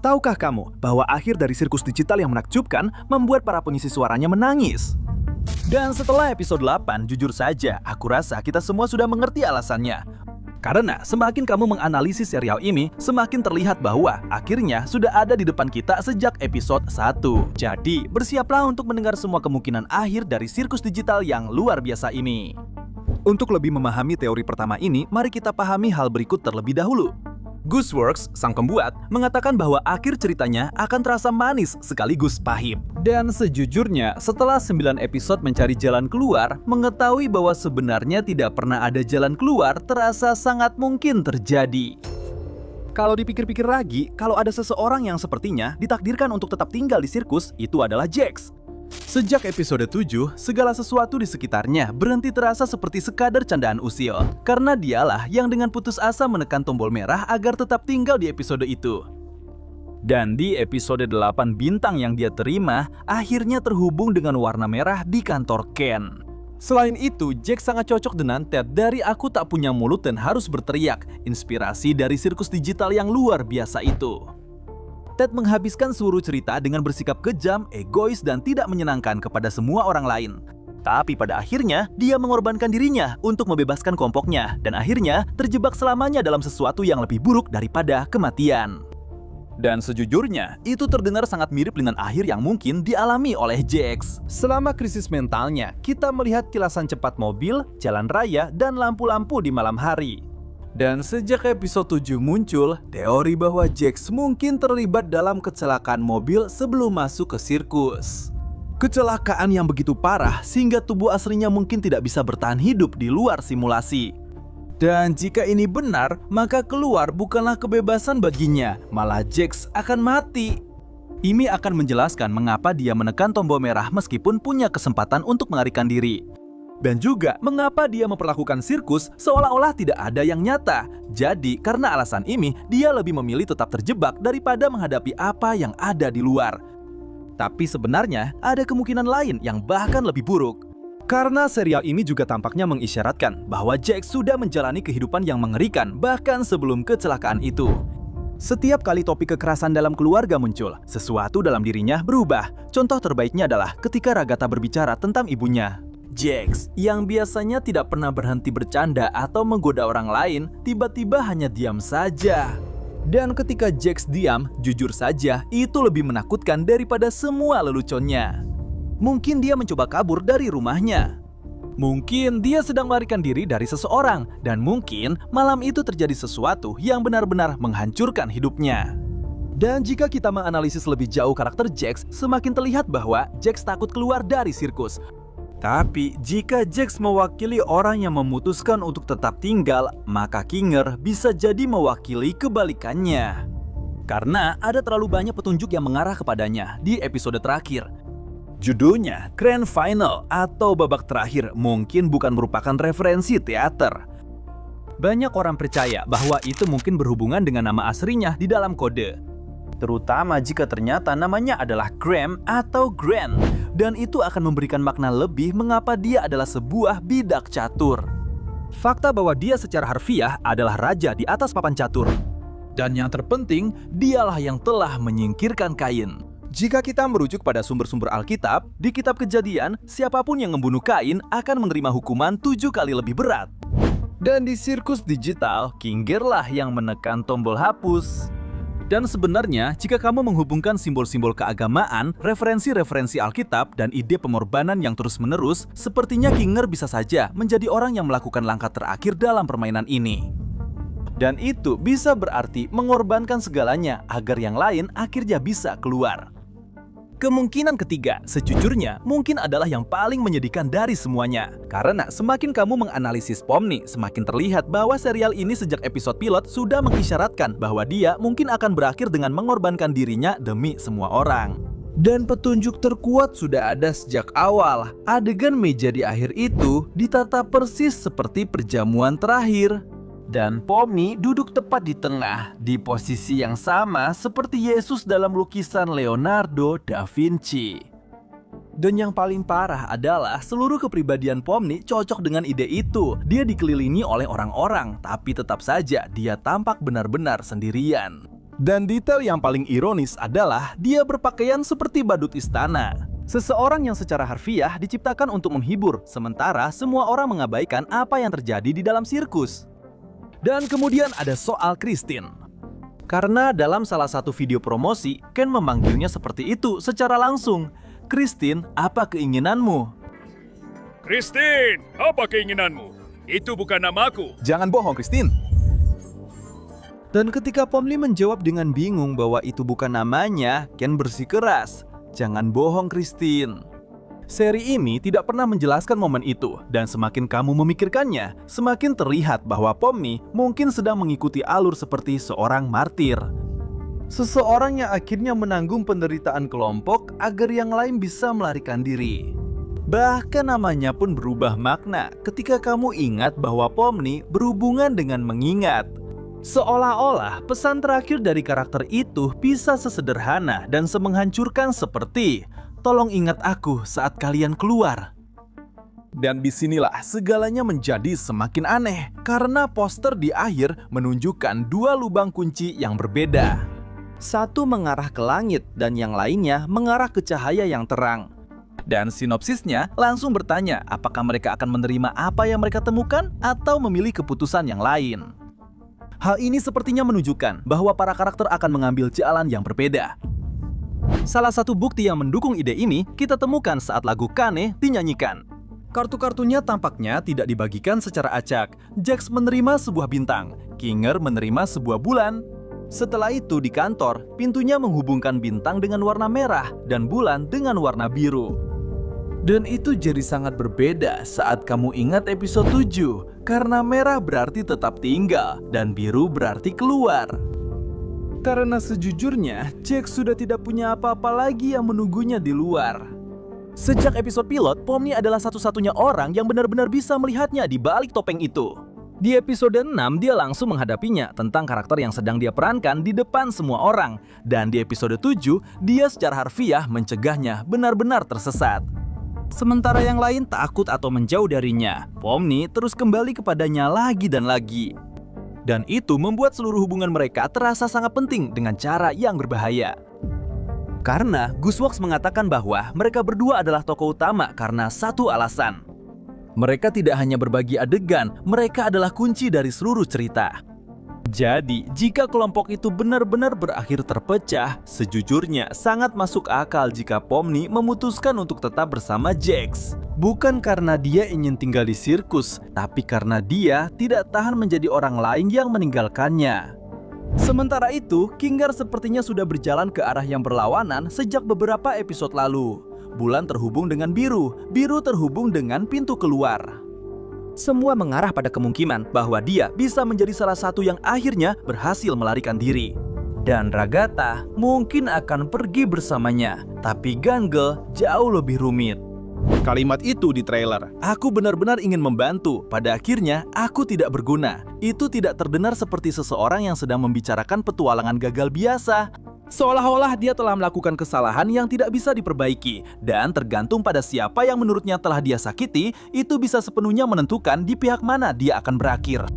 Tahukah kamu bahwa akhir dari sirkus digital yang menakjubkan membuat para pengisi suaranya menangis? Dan setelah episode 8, jujur saja, aku rasa kita semua sudah mengerti alasannya. Karena semakin kamu menganalisis serial ini, semakin terlihat bahwa akhirnya sudah ada di depan kita sejak episode 1. Jadi, bersiaplah untuk mendengar semua kemungkinan akhir dari sirkus digital yang luar biasa ini. Untuk lebih memahami teori pertama ini, mari kita pahami hal berikut terlebih dahulu. Gooseworks, sang pembuat, mengatakan bahwa akhir ceritanya akan terasa manis sekaligus pahit. Dan sejujurnya, setelah 9 episode mencari jalan keluar, mengetahui bahwa sebenarnya tidak pernah ada jalan keluar terasa sangat mungkin terjadi. Kalau dipikir-pikir lagi, kalau ada seseorang yang sepertinya ditakdirkan untuk tetap tinggal di sirkus, itu adalah Jax. Sejak episode 7, segala sesuatu di sekitarnya berhenti terasa seperti sekadar candaan usil. Karena dialah yang dengan putus asa menekan tombol merah agar tetap tinggal di episode itu. Dan di episode 8 bintang yang dia terima, akhirnya terhubung dengan warna merah di kantor Ken. Selain itu, Jax sangat cocok dengan Ted dari Aku Tak Punya Mulut dan Harus Berteriak, inspirasi dari sirkus digital yang luar biasa itu. Ted menghabiskan seluruh cerita dengan bersikap kejam, egois, dan tidak menyenangkan kepada semua orang lain. Tapi pada akhirnya, dia mengorbankan dirinya untuk membebaskan kelompoknya, dan akhirnya terjebak selamanya dalam sesuatu yang lebih buruk daripada kematian. Dan sejujurnya, itu terdengar sangat mirip dengan akhir yang mungkin dialami oleh Jax. Selama krisis mentalnya, kita melihat kilasan cepat mobil, jalan raya, dan lampu-lampu di malam hari. Dan sejak episode 7 muncul, teori bahwa Jax mungkin terlibat dalam kecelakaan mobil sebelum masuk ke sirkus. Kecelakaan yang begitu parah sehingga tubuh aslinya mungkin tidak bisa bertahan hidup di luar simulasi. Dan jika ini benar, maka keluar bukanlah kebebasan baginya, malah Jax akan mati. Ini akan menjelaskan mengapa dia menekan tombol merah meskipun punya kesempatan untuk melarikan diri. Dan juga mengapa dia memperlakukan sirkus seolah-olah tidak ada yang nyata. Jadi karena alasan ini, dia lebih memilih tetap terjebak daripada menghadapi apa yang ada di luar. Tapi sebenarnya ada kemungkinan lain yang bahkan lebih buruk. Karena serial ini juga tampaknya mengisyaratkan bahwa Jax sudah menjalani kehidupan yang mengerikan bahkan sebelum kecelakaan itu. Setiap kali topik kekerasan dalam keluarga muncul, sesuatu dalam dirinya berubah. Contoh terbaiknya adalah ketika Ragatha berbicara tentang ibunya. Jax, yang biasanya tidak pernah berhenti bercanda atau menggoda orang lain, tiba-tiba hanya diam saja. Dan ketika Jax diam, jujur saja, itu lebih menakutkan daripada semua leluconnya. Mungkin dia mencoba kabur dari rumahnya. Mungkin dia sedang melarikan diri dari seseorang. Dan mungkin malam itu terjadi sesuatu yang benar-benar menghancurkan hidupnya. Dan jika kita menganalisis lebih jauh karakter Jax, semakin terlihat bahwa Jax takut keluar dari sirkus. Tapi jika Jax mewakili orang yang memutuskan untuk tetap tinggal, maka Kinger bisa jadi mewakili kebalikannya. Karena ada terlalu banyak petunjuk yang mengarah kepadanya di episode terakhir. Judulnya Grand Final atau babak terakhir mungkin bukan merupakan referensi teater. Banyak orang percaya bahwa itu mungkin berhubungan dengan nama aslinya di dalam kode. Terutama jika ternyata namanya adalah Graham atau Grand. Dan itu akan memberikan makna lebih mengapa dia adalah sebuah bidak catur. Fakta bahwa dia secara harfiah adalah raja di atas papan catur. Dan yang terpenting, dialah yang telah menyingkirkan Kain. Jika kita merujuk pada sumber-sumber Alkitab, di kitab Kejadian, siapapun yang membunuh Kain akan menerima hukuman 7 kali lebih berat. Dan di sirkus digital, Kinger lah yang menekan tombol hapus. Dan sebenarnya, jika kamu menghubungkan simbol-simbol keagamaan, referensi-referensi Alkitab, dan ide pengorbanan yang terus-menerus, sepertinya Kinger bisa saja menjadi orang yang melakukan langkah terakhir dalam permainan ini. Dan itu bisa berarti mengorbankan segalanya agar yang lain akhirnya bisa keluar. Kemungkinan ketiga, sejujurnya, mungkin adalah yang paling menyedihkan dari semuanya. Karena semakin kamu menganalisis Pomni, semakin terlihat bahwa serial ini sejak episode pilot sudah mengisyaratkan bahwa dia mungkin akan berakhir dengan mengorbankan dirinya demi semua orang. Dan petunjuk terkuat sudah ada sejak awal. Adegan meja di akhir itu ditata persis seperti perjamuan terakhir. Dan Pomni duduk tepat di tengah, di posisi yang sama seperti Yesus dalam lukisan Leonardo da Vinci. Dan yang paling parah adalah seluruh kepribadian Pomni cocok dengan ide itu. Dia dikelilingi oleh orang-orang, tapi tetap saja dia tampak benar-benar sendirian. Dan detail yang paling ironis adalah dia berpakaian seperti badut istana. Seseorang yang secara harfiah diciptakan untuk menghibur, sementara semua orang mengabaikan apa yang terjadi di dalam sirkus. Dan kemudian ada soal Christine. Karena dalam salah satu video promosi, Ken memanggilnya seperti itu secara langsung. Christine, apa keinginanmu? Christine, apa keinginanmu? Itu bukan namaku. Jangan bohong, Christine. Dan ketika Pomni menjawab dengan bingung bahwa itu bukan namanya, Ken bersikeras. Jangan bohong, Christine. Seri ini tidak pernah menjelaskan momen itu, dan semakin kamu memikirkannya, semakin terlihat bahwa Pomni mungkin sedang mengikuti alur seperti seorang martir. Seseorang yang akhirnya menanggung penderitaan kelompok agar yang lain bisa melarikan diri. Bahkan namanya pun berubah makna ketika kamu ingat bahwa Pomni berhubungan dengan mengingat. Seolah-olah pesan terakhir dari karakter itu bisa sesederhana dan semenghancurkan seperti "Tolong ingat aku saat kalian keluar." Dan disinilah segalanya menjadi semakin aneh karena poster di akhir menunjukkan dua lubang kunci yang berbeda. Satu mengarah ke langit dan yang lainnya mengarah ke cahaya yang terang. Dan sinopsisnya langsung bertanya apakah mereka akan menerima apa yang mereka temukan atau memilih keputusan yang lain. Hal ini sepertinya menunjukkan bahwa para karakter akan mengambil jalan yang berbeda. Salah satu bukti yang mendukung ide ini kita temukan saat lagu Kane dinyanyikan. Kartu-kartunya tampaknya tidak dibagikan secara acak. Jax menerima sebuah bintang, Kinger menerima sebuah bulan. Setelah itu di kantor, pintunya menghubungkan bintang dengan warna merah dan bulan dengan warna biru. Dan itu jadi sangat berbeda saat kamu ingat episode 7, karena merah berarti tetap tinggal dan biru berarti keluar. Karena sejujurnya, Jax sudah tidak punya apa-apa lagi yang menunggunya di luar. Sejak episode pilot, Pomni adalah satu-satunya orang yang benar-benar bisa melihatnya di balik topeng itu. Di episode 6, dia langsung menghadapinya tentang karakter yang sedang dia perankan di depan semua orang. Dan di episode 7, dia secara harfiah mencegahnya benar-benar tersesat. Sementara yang lain takut atau menjauh darinya, Pomni terus kembali kepadanya lagi dan lagi. Dan itu membuat seluruh hubungan mereka terasa sangat penting dengan cara yang berbahaya. Karena Guswoks mengatakan bahwa mereka berdua adalah tokoh utama karena satu alasan. Mereka tidak hanya berbagi adegan, mereka adalah kunci dari seluruh cerita. Jadi, jika kelompok itu benar-benar berakhir terpecah, sejujurnya sangat masuk akal jika Pomni memutuskan untuk tetap bersama Jax. Bukan karena dia ingin tinggal di sirkus, tapi karena dia tidak tahan menjadi orang lain yang meninggalkannya. Sementara itu, Kinger sepertinya sudah berjalan ke arah yang berlawanan sejak beberapa episode lalu. Bulan terhubung dengan biru, biru terhubung dengan pintu keluar. Semua mengarah pada kemungkinan bahwa dia bisa menjadi salah satu yang akhirnya berhasil melarikan diri. Dan Ragatha mungkin akan pergi bersamanya, tapi Gangle jauh lebih rumit. Kalimat itu di trailer, "Aku benar-benar ingin membantu, pada akhirnya aku tidak berguna." Itu tidak terdengar seperti seseorang yang sedang membicarakan petualangan gagal biasa. Seolah-olah dia telah melakukan kesalahan yang tidak bisa diperbaiki, dan tergantung pada siapa yang menurutnya telah dia sakiti, itu bisa sepenuhnya menentukan di pihak mana dia akan berakhir.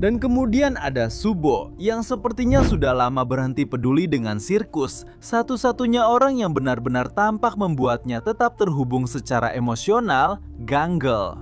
Dan kemudian ada Subo, yang sepertinya sudah lama berhenti peduli dengan sirkus. Satu-satunya orang yang benar-benar tampak membuatnya tetap terhubung secara emosional, Gangle.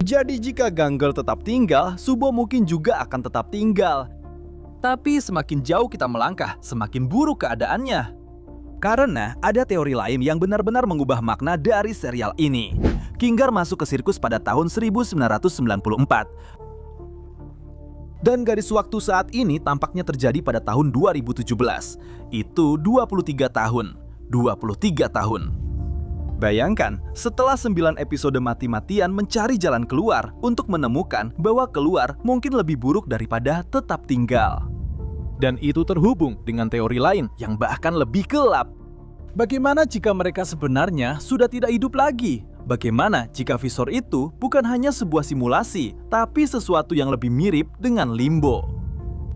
Jadi jika Gangle tetap tinggal, Subo mungkin juga akan tetap tinggal. Tapi semakin jauh kita melangkah, semakin buruk keadaannya. Karena ada teori lain yang benar-benar mengubah makna dari serial ini. Kinger masuk ke sirkus pada tahun 1994. Dan garis waktu saat ini tampaknya terjadi pada tahun 2017. Itu 23 tahun. 23 tahun. Bayangkan, setelah 9 episode mati-matian mencari jalan keluar untuk menemukan bahwa keluar mungkin lebih buruk daripada tetap tinggal. Dan itu terhubung dengan teori lain yang bahkan lebih gelap. Bagaimana jika mereka sebenarnya sudah tidak hidup lagi? Bagaimana jika visor itu bukan hanya sebuah simulasi, tapi sesuatu yang lebih mirip dengan Limbo?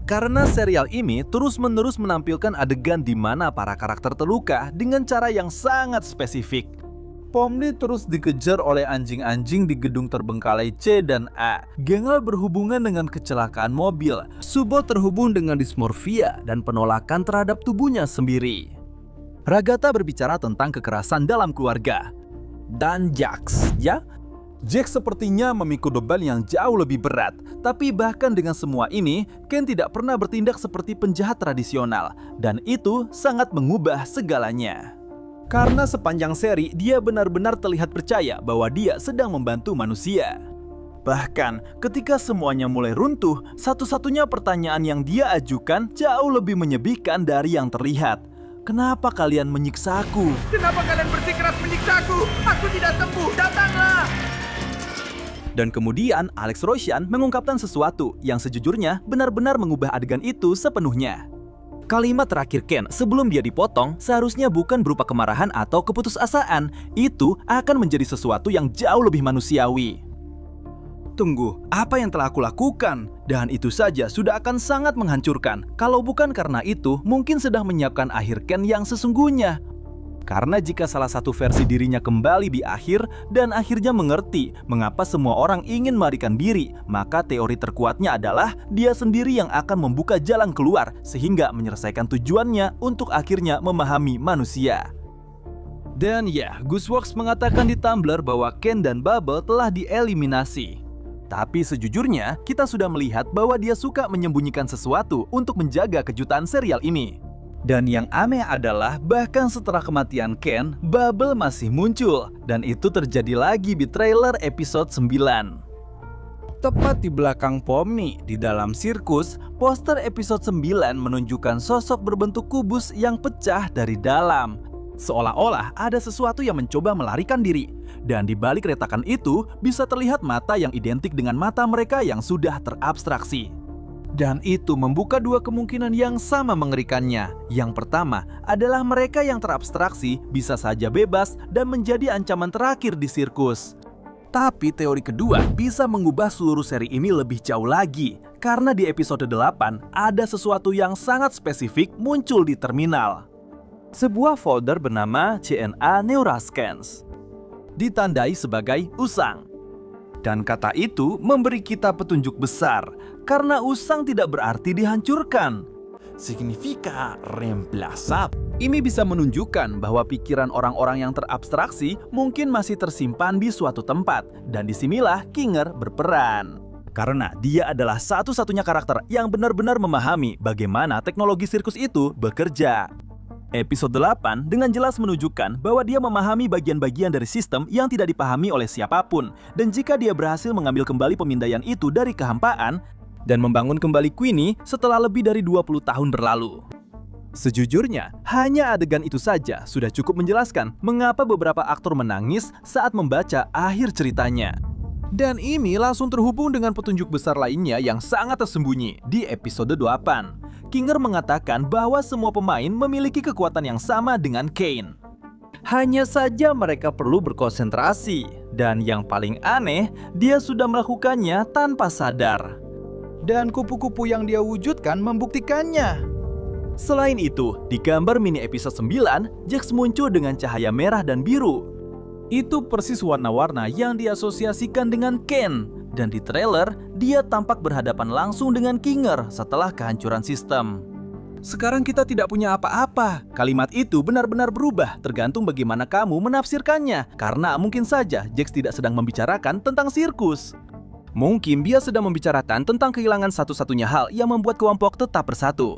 Karena serial ini terus-menerus menampilkan adegan di mana para karakter terluka dengan cara yang sangat spesifik. Pomni terus dikejar oleh anjing-anjing di gedung terbengkalai C dan A. Gengel berhubungan dengan kecelakaan mobil. Subo terhubung dengan dismorfia dan penolakan terhadap tubuhnya sendiri. Ragata berbicara tentang kekerasan dalam keluarga. Dan Jax, ya? Jax sepertinya memikul beban yang jauh lebih berat. Tapi bahkan dengan semua ini, Ken tidak pernah bertindak seperti penjahat tradisional. Dan itu sangat mengubah segalanya. Karena sepanjang seri, dia benar-benar terlihat percaya bahwa dia sedang membantu manusia. Bahkan, ketika semuanya mulai runtuh, satu-satunya pertanyaan yang dia ajukan jauh lebih menyedihkan dari yang terlihat. Kenapa kalian menyiksaku? Kenapa kalian bersikeras menyiksaku? Aku tidak sembuh, datanglah! Dan kemudian Alex Roshan mengungkapkan sesuatu yang sejujurnya benar-benar mengubah adegan itu sepenuhnya. Kalimat terakhir Ken sebelum dia dipotong seharusnya bukan berupa kemarahan atau keputusasaan. Itu akan menjadi sesuatu yang jauh lebih manusiawi. Tunggu, apa yang telah aku lakukan? Dan itu saja sudah akan sangat menghancurkan. Kalau bukan karena itu, mungkin sedang menyiapkan akhir Ken yang sesungguhnya. Karena jika salah satu versi dirinya kembali di akhir dan akhirnya mengerti mengapa semua orang ingin melarikan diri, maka teori terkuatnya adalah dia sendiri yang akan membuka jalan keluar sehingga menyelesaikan tujuannya untuk akhirnya memahami manusia. Dan ya, Gooseworks mengatakan di Tumblr bahwa Ken dan Bubble telah dieliminasi. Tapi sejujurnya, kita sudah melihat bahwa dia suka menyembunyikan sesuatu untuk menjaga kejutan serial ini. Dan yang aneh adalah bahkan setelah kematian Ken, Bubble masih muncul. Dan itu terjadi lagi di trailer episode 9. Tepat di belakang Pomni, di dalam sirkus, poster episode 9 menunjukkan sosok berbentuk kubus yang pecah dari dalam. Seolah-olah ada sesuatu yang mencoba melarikan diri. Dan di balik retakan itu, bisa terlihat mata yang identik dengan mata mereka yang sudah terabstraksi. Dan itu membuka dua kemungkinan yang sama mengerikannya. Yang pertama adalah mereka yang terabstraksi bisa saja bebas dan menjadi ancaman terakhir di sirkus. Tapi teori kedua bisa mengubah seluruh seri ini lebih jauh lagi. Karena di episode 8 ada sesuatu yang sangat spesifik muncul di terminal. Sebuah folder bernama CNA Neurascans. Ditandai sebagai usang. Dan kata itu memberi kita petunjuk besar, karena usang tidak berarti dihancurkan. Significa reemplazar. Ini bisa menunjukkan bahwa pikiran orang-orang yang terabstraksi mungkin masih tersimpan di suatu tempat, dan disinilah Kinger berperan. Karena dia adalah satu-satunya karakter yang benar-benar memahami bagaimana teknologi sirkus itu bekerja. Episode 8 dengan jelas menunjukkan bahwa dia memahami bagian-bagian dari sistem yang tidak dipahami oleh siapapun. Dan jika dia berhasil mengambil kembali pemindaian itu dari kehampaan dan membangun kembali Queenie setelah lebih dari 20 tahun berlalu. Sejujurnya, hanya adegan itu saja sudah cukup menjelaskan mengapa beberapa aktor menangis saat membaca akhir ceritanya. Dan ini langsung terhubung dengan petunjuk besar lainnya yang sangat tersembunyi di episode 8. Kinger mengatakan bahwa semua pemain memiliki kekuatan yang sama dengan Kane. Hanya saja mereka perlu berkonsentrasi. Dan yang paling aneh, dia sudah melakukannya tanpa sadar. Dan kupu-kupu yang dia wujudkan membuktikannya. Selain itu, di gambar mini episode 9, Jax muncul dengan cahaya merah dan biru. Itu persis warna-warna yang diasosiasikan dengan Ken. Dan di trailer, dia tampak berhadapan langsung dengan Kinger setelah kehancuran sistem. Sekarang kita tidak punya apa-apa. Kalimat itu benar-benar berubah tergantung bagaimana kamu menafsirkannya. Karena mungkin saja Jax tidak sedang membicarakan tentang sirkus. Mungkin dia sedang membicarakan tentang kehilangan satu-satunya hal yang membuat kelompok tetap bersatu.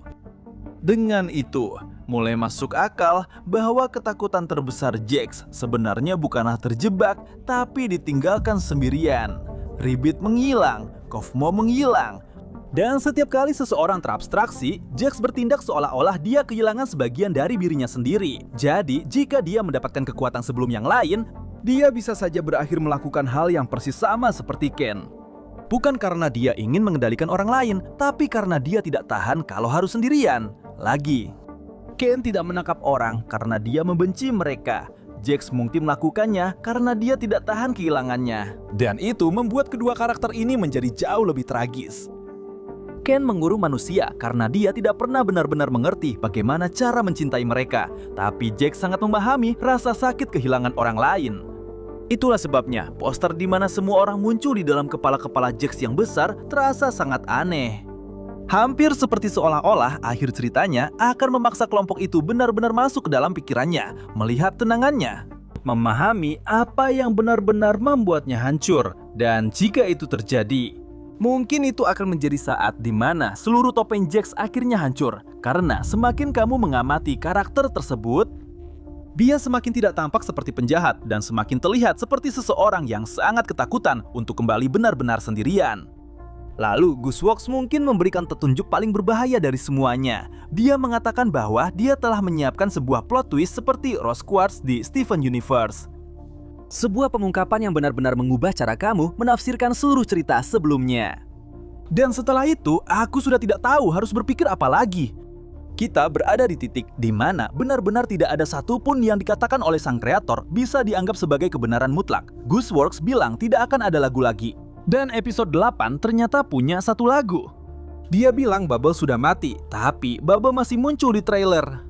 Dengan itu, mulai masuk akal bahwa ketakutan terbesar Jax sebenarnya bukanlah terjebak, tapi ditinggalkan sendirian. Ribbit menghilang, Kofmo menghilang. Dan setiap kali seseorang terabstraksi, Jax bertindak seolah-olah dia kehilangan sebagian dari dirinya sendiri. Jadi, jika dia mendapatkan kekuatan sebelum yang lain, dia bisa saja berakhir melakukan hal yang persis sama seperti Ken. Bukan karena dia ingin mengendalikan orang lain, tapi karena dia tidak tahan kalau harus sendirian. Lagi, Ken tidak menangkap orang karena dia membenci mereka. Jax mungkin melakukannya karena dia tidak tahan kehilangannya. Dan itu membuat kedua karakter ini menjadi jauh lebih tragis. Ken mengurung manusia karena dia tidak pernah benar-benar mengerti bagaimana cara mencintai mereka. Tapi Jack sangat memahami rasa sakit kehilangan orang lain. Itulah sebabnya poster di mana semua orang muncul di dalam kepala-kepala Jack yang besar terasa sangat aneh. Hampir seperti seolah-olah akhir ceritanya akan memaksa kelompok itu benar-benar masuk ke dalam pikirannya, melihat tenangannya, memahami apa yang benar-benar membuatnya hancur. Dan jika itu terjadi, mungkin itu akan menjadi saat di mana seluruh topeng Jack akhirnya hancur. Karena semakin kamu mengamati karakter tersebut, dia semakin tidak tampak seperti penjahat dan semakin terlihat seperti seseorang yang sangat ketakutan untuk kembali benar-benar sendirian. Lalu Gooseworks mungkin memberikan petunjuk paling berbahaya dari semuanya. Dia mengatakan bahwa dia telah menyiapkan sebuah plot twist seperti Rose Quartz di Steven Universe. Sebuah pengungkapan yang benar-benar mengubah cara kamu menafsirkan seluruh cerita sebelumnya. Dan setelah itu, aku sudah tidak tahu harus berpikir apa lagi. Kita berada di titik di mana benar-benar tidak ada satupun yang dikatakan oleh sang kreator bisa dianggap sebagai kebenaran mutlak. Gooseworks bilang tidak akan ada lagu lagi. Dan episode 8 ternyata punya satu lagu. Dia bilang Bubble sudah mati, tapi Bubble masih muncul di trailer.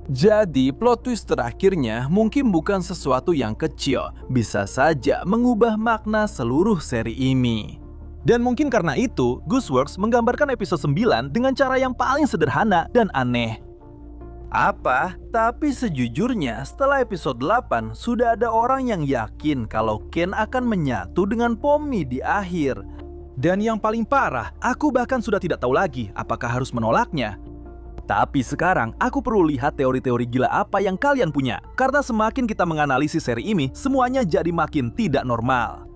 Jadi plot twist terakhirnya mungkin bukan sesuatu yang kecil, bisa saja mengubah makna seluruh seri ini. Dan mungkin karena itu, Gooseworks menggambarkan episode 9 dengan cara yang paling sederhana dan aneh. Tapi sejujurnya setelah episode 8 sudah ada orang yang yakin kalau Ken akan menyatu dengan Pomni di akhir. Dan yang paling parah, aku bahkan sudah tidak tahu lagi apakah harus menolaknya. Tapi sekarang aku perlu lihat teori-teori gila apa yang kalian punya. Karena semakin kita menganalisis seri ini, semuanya jadi makin tidak normal.